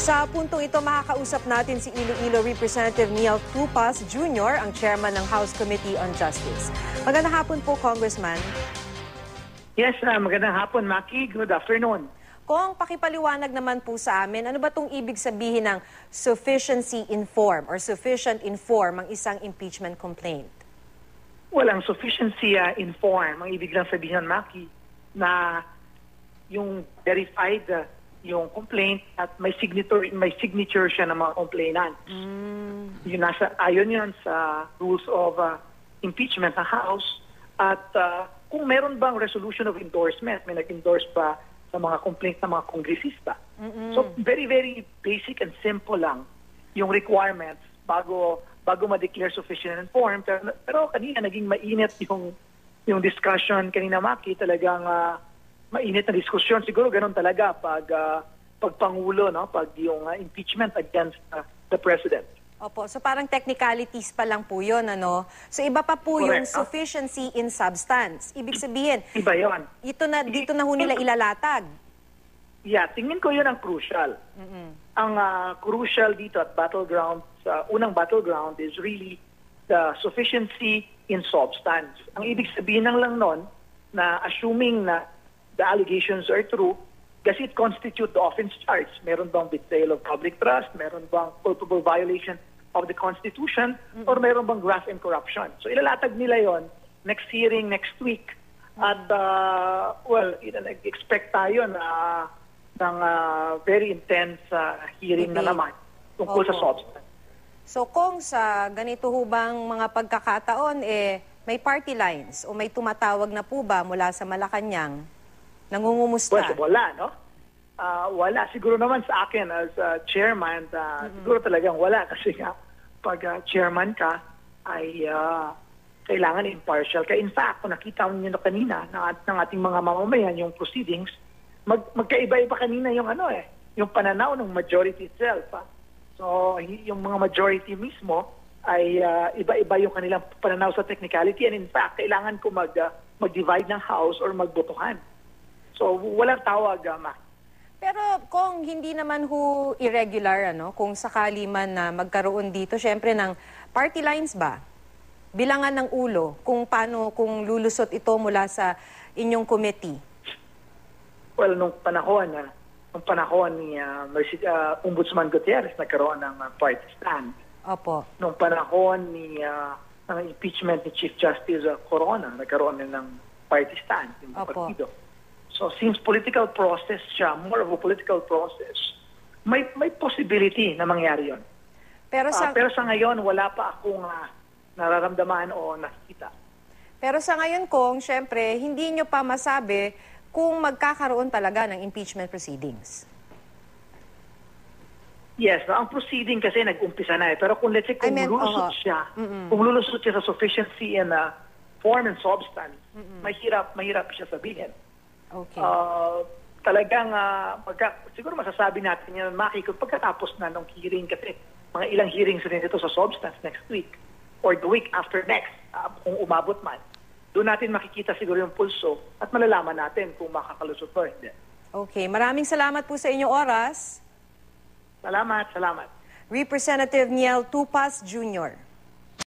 Sa puntong ito, makakausap natin si Iloilo Representative Neil Tupas Jr., ang chairman ng House Committee on Justice. Magandang hapon po, Congressman. Yes, magandang hapon, Maki. Good afternoon. Kung pakipaliwanag naman po sa amin, ano ba itong ibig sabihin ng sufficiency in form or sufficient in form ang isang impeachment complaint? Walang sufficiency in form. Ang ibig lang sabihin, Maki, na yung verified yung complaint at may signature siya ng mga complainant. Yun ayon yun sa rules of impeachment ng House. At kung meron bang resolution of endorsement, may nag-endorse pa sa mga complaint ng mga kongresista. So very, very basic and simple lang yung requirements bago ma-declare sufficient and informed. Pero kanina naging mainit yung discussion kanina, Maki, talagang mainit na diskusyon. Siguro ganun talaga pag Pangulo, no? Pag yung impeachment against the President. Opo, so parang technicalities pa lang po yun, ano? So iba pa po yung sufficiency in substance. Ibig sabihin, iba yun. Dito na ho nila ilalatag. Yeah, tingin ko yun ang crucial. Ang crucial dito at battleground, unang battleground is really the sufficiency in substance. Ang ibig sabihin lang nun, na assuming na the allegations are true, does it constitute the offense charge? Meron bang betrayal of public trust? Meron bang culpable violation of the Constitution? Or meron bang graft and corruption? So ilalatag nila yon next hearing, next week. At, expect tayo ng very intense hearing na naman tungkol sa substance. So kung sa ganito hubang mga pagkakataon, may party lines o may tumatawag na po ba mula sa Malacanang? Nangungumusta? Well, wala, no? Wala. Siguro naman sa akin as chairman, siguro talagang wala. Kasi nga, pag chairman ka, ay kailangan impartial ka. In fact, kung nakita niyo na kanina ng ating mga mamamayan, yung proceedings, magkaiba-iba kanina yung yung pananaw ng majority itself. So, yung mga majority mismo ay iba-iba yung kanilang pananaw sa technicality. And in fact, kailangan ko mag-divide ng House or magbotohan. So, walang tawag, Pero kung hindi naman ho irregular, kung sakali man na magkaroon dito, syempre ng party lines ba? Bilangan ng ulo, kung lulusot ito mula sa inyong committee? Well, nung panahon ni Ombudsman Gutierrez, nagkaroon ng party stand. Opo. Nung panahon ng impeachment ni Chief Justice Corona, nagkaroon ng party stand yung partido. So since political process siya, more of a political process, may possibility na mangyari yun. Pero sa ngayon, wala pa akong nararamdaman o nakikita. Pero sa ngayon, Kong, syempre, hindi nyo pa masabi kung magkakaroon talaga ng impeachment proceedings. Yes, ang proceeding kasi nag-umpisa na Pero kung let's say, kung lulusot siya sa sufficiency in form and substance, mahirap siya sabihin. Okay. Talagang siguro masasabi natin yan, Maki, kung pagkatapos na ng hearing, kasi mga ilang hearings rin ito sa substance next week or the week after next, kung umabot man, doon natin makikita siguro yung pulso at malalaman natin kung makakalusot o hindi. Okay, maraming salamat po sa inyong oras. Salamat. Representative Neil Tupas Jr.